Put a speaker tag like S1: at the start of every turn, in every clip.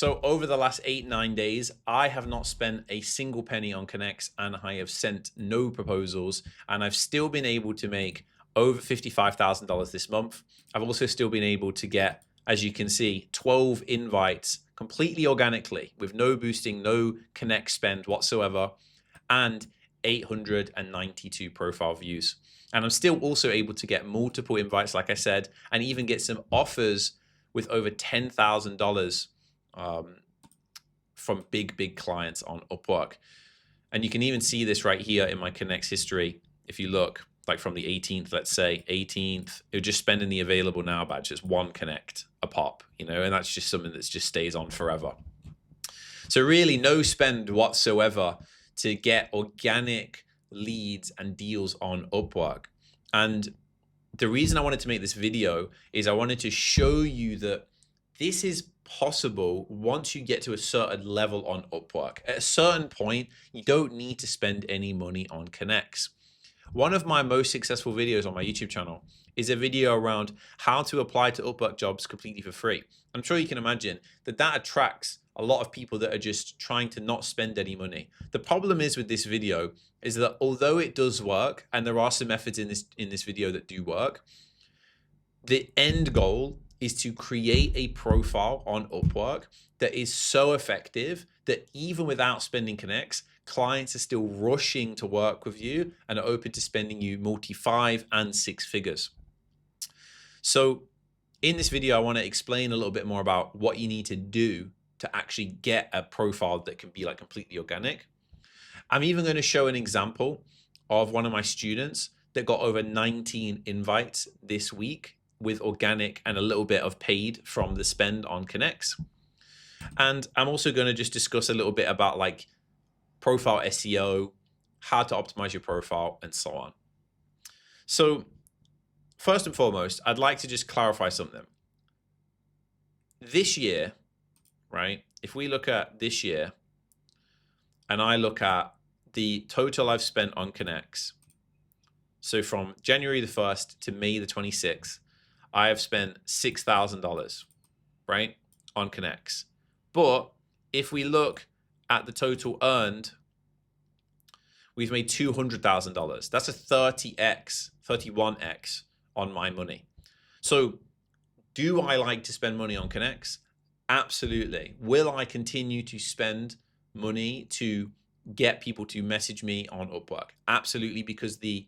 S1: So over the last 8-9 days, I have not spent a single penny on Connects, and I have sent no proposals, and I've still been able to make over $55,000 this month. I've also still been able to get, as you can see, 12 invites completely organically with no boosting, no Connect spend whatsoever, and 892 profile views. And I'm still also able to get multiple invites, like I said, and even get some offers with over $10,000 from big clients on Upwork. And you can even see this right here in my Connects history. If you look like from the 18th, let's say 18th, it would just spend in the available now badge, just one Connect a pop, you know, and that's just something that just stays on forever. So really no spend whatsoever to get organic leads and deals on Upwork. And the reason I wanted to make this video is I wanted to show you that this is possible once you get to a certain level on Upwork. At a certain point, you don't need to spend any money on Connects. One of my most successful videos on my YouTube channel is a video around how to apply to Upwork jobs completely for free. I'm sure you can imagine that that attracts a lot of people that are just trying to not spend any money. The problem is with this video is that although it does work, and there are some methods in this video that do work, the end goal is to create a profile on Upwork that is so effective that even without spending Connects, clients are still rushing to work with you and are open to spending you multi-5 and 6 figures. So in this video, I want to explain a little bit more about what you need to do to actually get a profile that can be like completely organic. I'm even going to show an example of one of my students that got over 19 invites this week with organic and a little bit of paid from the spend on Connects. And I'm also going to just discuss a little bit about like profile SEO, how to optimize your profile, and so on. So first and foremost, I'd like to just clarify something. This year, right? If we look at this year and I look at the total I've spent on Connects, so from January the 1st to May the 26th, I have spent $6,000, right, on Connects. But if we look at the total earned, we've made $200,000. That's a 30x, 31x on my money. So do I like to spend money on Connects? Absolutely. Will I continue to spend money to get people to message me on Upwork? Absolutely, because the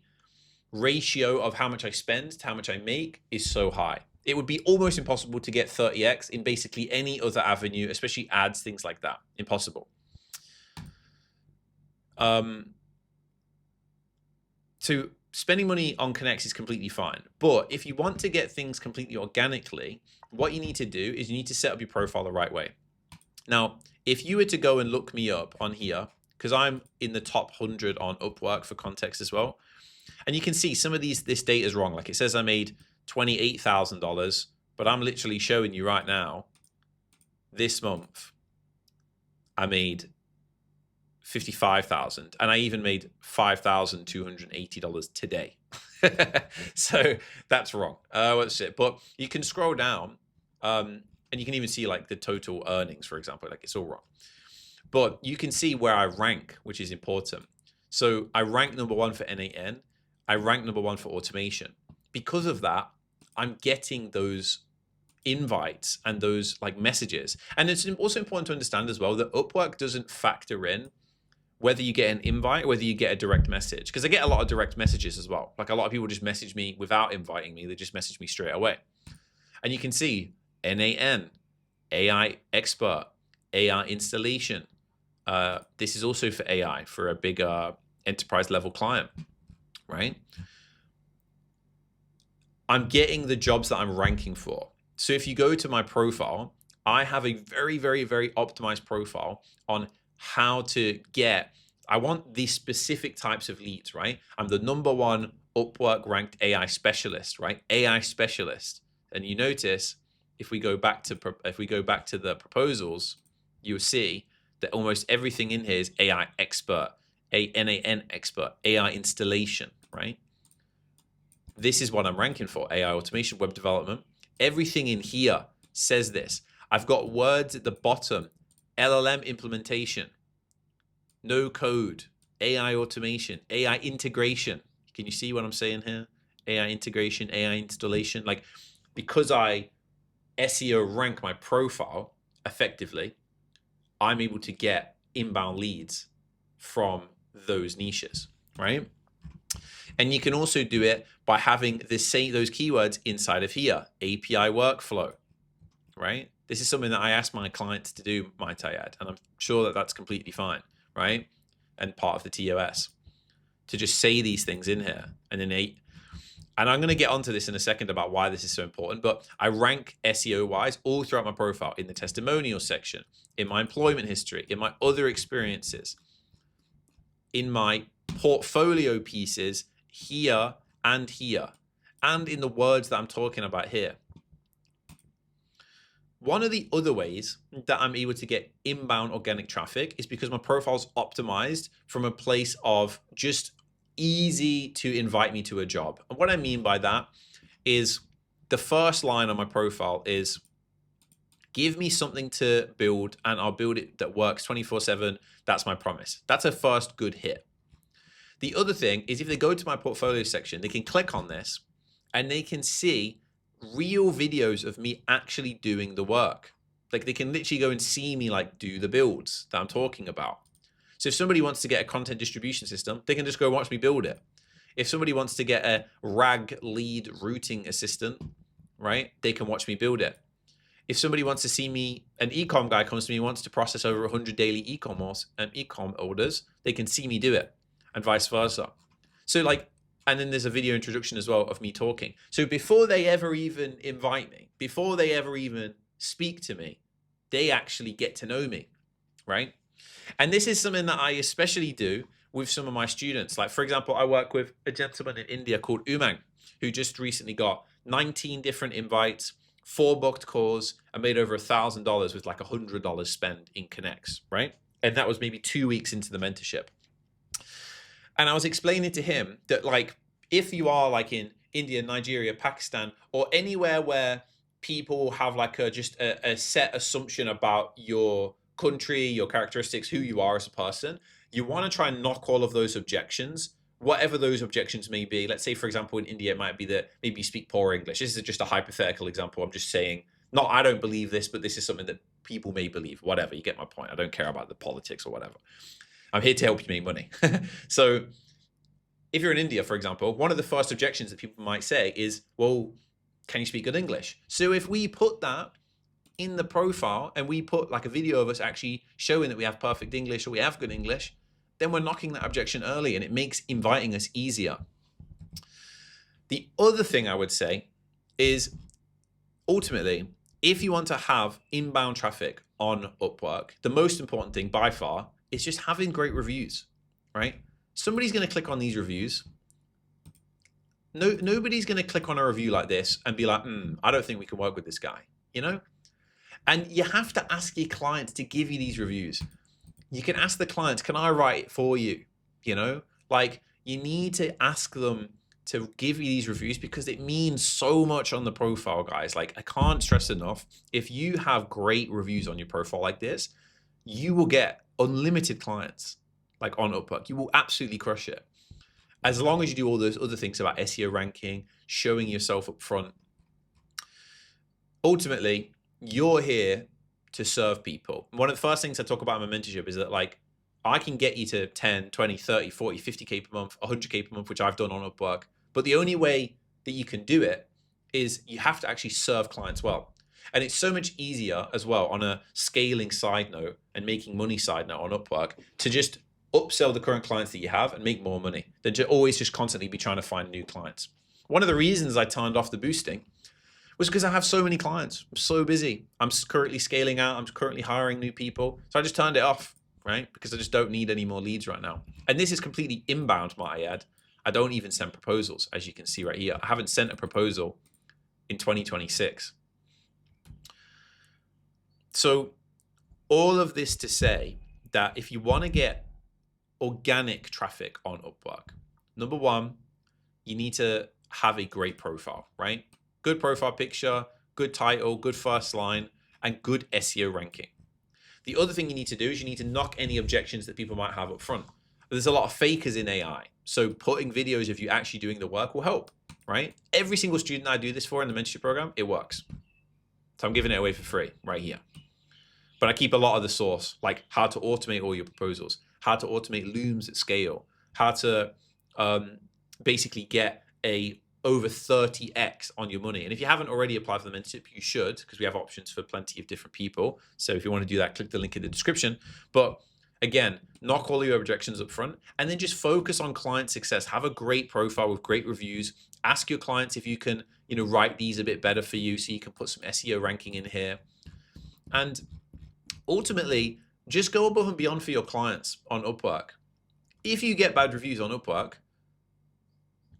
S1: ratio of how much I spend to how much I make is so high. It would be almost impossible to get 30x in basically any other avenue, especially ads, things like that. Impossible. So spending money on Connects is completely fine. But if you want to get things completely organically, what you need to do is you need to set up your profile the right way. Now, if you were to go and look me up on here, because I'm in the top 100 on Upwork for context as well, and you can see some of this data is wrong. Like it says I made $28,000, but I'm literally showing you right now, this month, I made $55,000, and I even made $5,280 today. So that's wrong. What's it? But you can scroll down, and you can even see like the total earnings, for example. Like it's all wrong. But you can see where I rank, which is important. So I rank number 1 for NAN. I rank number 1 for automation. Because of that, I'm getting those invites and those like messages. And it's also important to understand as well that Upwork doesn't factor in whether you get an invite or whether you get a direct message. Because I get a lot of direct messages as well. Like a lot of people just message me without inviting me. They just message me straight away. And you can see NAN, AI expert, AI installation. This is also for AI, for a bigger enterprise level client, right? I'm getting the jobs that I'm ranking for. So if you go to my profile, I have a very, very, very optimized profile on how to get, I want these specific types of leads, right? I'm the number 1 Upwork ranked AI specialist, right? AI specialist. And you notice if we go back to the proposals, you'll see that almost everything in here is AI expert, a NAN expert, AI installation, right? This is what I'm ranking for: AI automation, web development. Everything in here says this. I've got words at the bottom, LLM implementation, no code, AI automation, AI integration. Can you see what I'm saying here? AI integration, AI installation. Like, because I SEO rank my profile effectively, I'm able to get inbound leads from those niches, right? And you can also do it by having those keywords inside of here, API workflow, right? This is something that I ask my clients to do, might I add, and I'm sure that that's completely fine, right? And part of the TOS to just say these things in here and innate. And I'm going to get onto this in a second about why this is so important, but I rank SEO wise all throughout my profile, in the testimonial section, in my employment history, in my other experiences, in my portfolio pieces here, and in the words that I'm talking about here. One of the other ways that I'm able to get inbound organic traffic is because my profile's optimized from a place of just easy to invite me to a job. And what I mean by that is the first line on my profile is, give me something to build and I'll build it that works 24/7. That's my promise. That's a first good hit. The other thing is, if they go to my portfolio section, they can click on this and they can see real videos of me actually doing the work. Like, they can literally go and see me like do the builds that I'm talking about. So if somebody wants to get a content distribution system, they can just go watch me build it. If somebody wants to get a RAG lead routing assistant, right, they can watch me build it. If somebody wants to see me, an e-com guy comes to me and wants to process over 100 daily e-com orders, they can see me do it, and vice versa. So like, and then there's a video introduction as well of me talking. So before they ever even invite me, before they ever even speak to me, they actually get to know me, right? And this is something that I especially do with some of my students. Like, for example, I work with a gentleman in India called Umang, who just recently got 19 different invites, 4 booked calls, and made over $1,000 with like $100 spent in connects, right? And that was maybe 2 weeks into the mentorship. And I was explaining to him that, like, if you are like in India, Nigeria, Pakistan, or anywhere where people have like a set assumption about your country, your characteristics, who you are as a person, you want to try and knock all of those objections, whatever those objections may be. Let's say, for example, in India, it might be that maybe you speak poor English. This is just a hypothetical example. I'm just saying, not I don't believe this, but this is something that people may believe. Whatever, you get my point. I don't care about the politics or whatever. I'm here to help you make money. So if you're in India, for example, one of the first objections that people might say is, well, can you speak good English? So if we put that in the profile and we put like a video of us actually showing that we have perfect English or we have good English, then we're knocking that objection early and it makes inviting us easier. The other thing I would say is, ultimately, if you want to have inbound traffic on Upwork, the most important thing by far is just having great reviews, right? Somebody's going to click on these reviews. Nobody's going to click on a review like this and be like, I don't think we can work with this guy, you know? And you have to ask your clients to give you these reviews. You can ask the clients, can I write it for you? You know, like, you need to ask them to give you these reviews because it means so much on the profile, guys. Like, I can't stress enough, if you have great reviews on your profile like this, you will get unlimited clients, like on Upwork. You will absolutely crush it. As long as you do all those other things about SEO ranking, showing yourself up front. Ultimately, you're here to serve people. One of the first things I talk about in my mentorship is that, like, I can get you to 10, 20, 30, 40, 50K per month, 100K per month, which I've done on Upwork. But the only way that you can do it is you have to actually serve clients well. And it's so much easier as well on a scaling side note and making money side note on Upwork to just upsell the current clients that you have and make more money than to always just constantly be trying to find new clients. One of the reasons I turned off the boosting was because I have so many clients. I'm so busy. I'm currently scaling out. I'm currently hiring new people. So I just turned it off, right? Because I just don't need any more leads right now. And this is completely inbound, might I add. I don't even send proposals, as you can see right here. I haven't sent a proposal in 2026. So all of this to say that if you want to get organic traffic on Upwork, number one, you need to have a great profile, right? Good profile picture, good title, good first line, and good SEO ranking. The other thing you need to do is you need to knock any objections that people might have up front. There's a lot of fakers in AI. So putting videos of you actually doing the work will help, right? Every single student I do this for in the mentorship program, it works. So I'm giving it away for free right here. But I keep a lot of the source, like how to automate all your proposals, how to automate looms at scale, how to basically get a over 30x on your money. And if you haven't already applied for the mentorship, you should, because we have options for plenty of different people. So if you want to do that, click the link in the description. But again, knock all your objections up front and then just focus on client success. Have a great profile with great reviews. Ask your clients if you can, write these a bit better for you so you can put some SEO ranking in here. And ultimately, just go above and beyond for your clients on Upwork. If you get bad reviews on Upwork,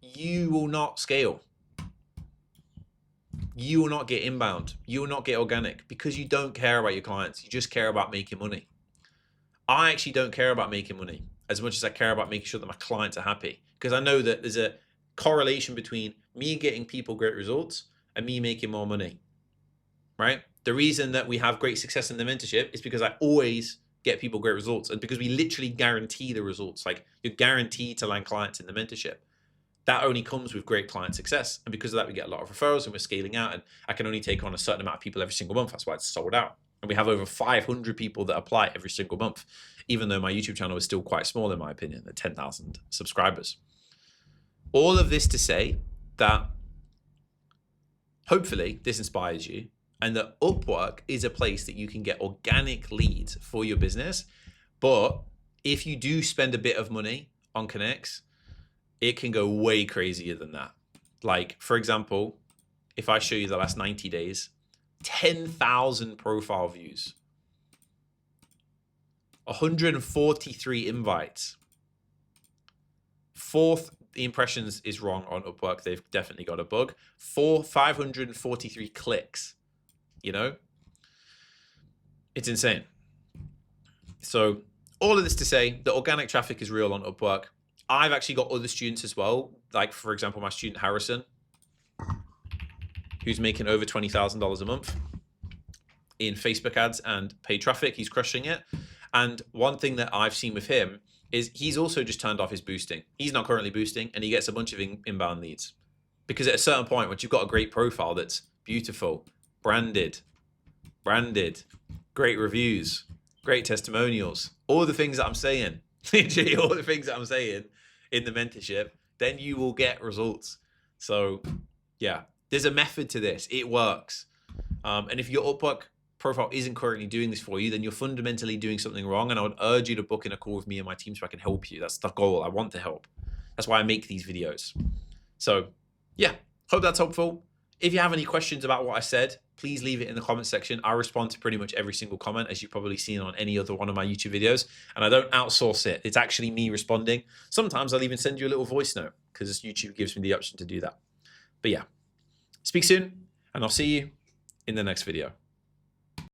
S1: you will not scale. You will not get inbound. You will not get organic because you don't care about your clients. You just care about making money. I actually don't care about making money as much as I care about making sure that my clients are happy, because I know that there's a correlation between me getting people great results and me making more money, right? The reason that we have great success in the mentorship is because I always get people great results, and because we literally guarantee the results. Like, you're guaranteed to land clients in the mentorship. That only comes with great client success. And because of that, we get a lot of referrals and we're scaling out, and I can only take on a certain amount of people every single month. That's why it's sold out. And we have over 500 people that apply every single month, even though my YouTube channel is still quite small, in my opinion, at 10,000 subscribers. All of this to say that hopefully this inspires you, and that Upwork is a place that you can get organic leads for your business. But if you do spend a bit of money on connects, it can go way crazier than that. Like, for example, if I show you the last 90 days, 10,000 profile views, 143 invites. The impressions is wrong on Upwork. They've definitely got a bug. 543 clicks. It's insane. So all of this to say that organic traffic is real on Upwork. I've actually got other students as well. Like, for example, my student Harrison, who's making over $20,000 a month in Facebook ads and paid traffic. He's crushing it. And one thing that I've seen with him is he's also just turned off his boosting. He's not currently boosting, and he gets a bunch of inbound leads. Because at a certain point, once you've got a great profile that's beautiful, branded, great reviews, great testimonials, all the things that I'm saying, literally all the things that I'm saying in the mentorship, then you will get results. So yeah, there's a method to this. It works. And if your Upwork profile isn't currently doing this for you, then you're fundamentally doing something wrong. And I would urge you to book in a call with me and my team so I can help you. That's the goal. I want to help. That's why I make these videos. So yeah, hope that's helpful. If you have any questions about what I said, please leave it in the comment section. I respond to pretty much every single comment, as you've probably seen on any other one of my YouTube videos. And I don't outsource it. It's actually me responding. Sometimes I'll even send you a little voice note because YouTube gives me the option to do that. But yeah, speak soon, and I'll see you in the next video.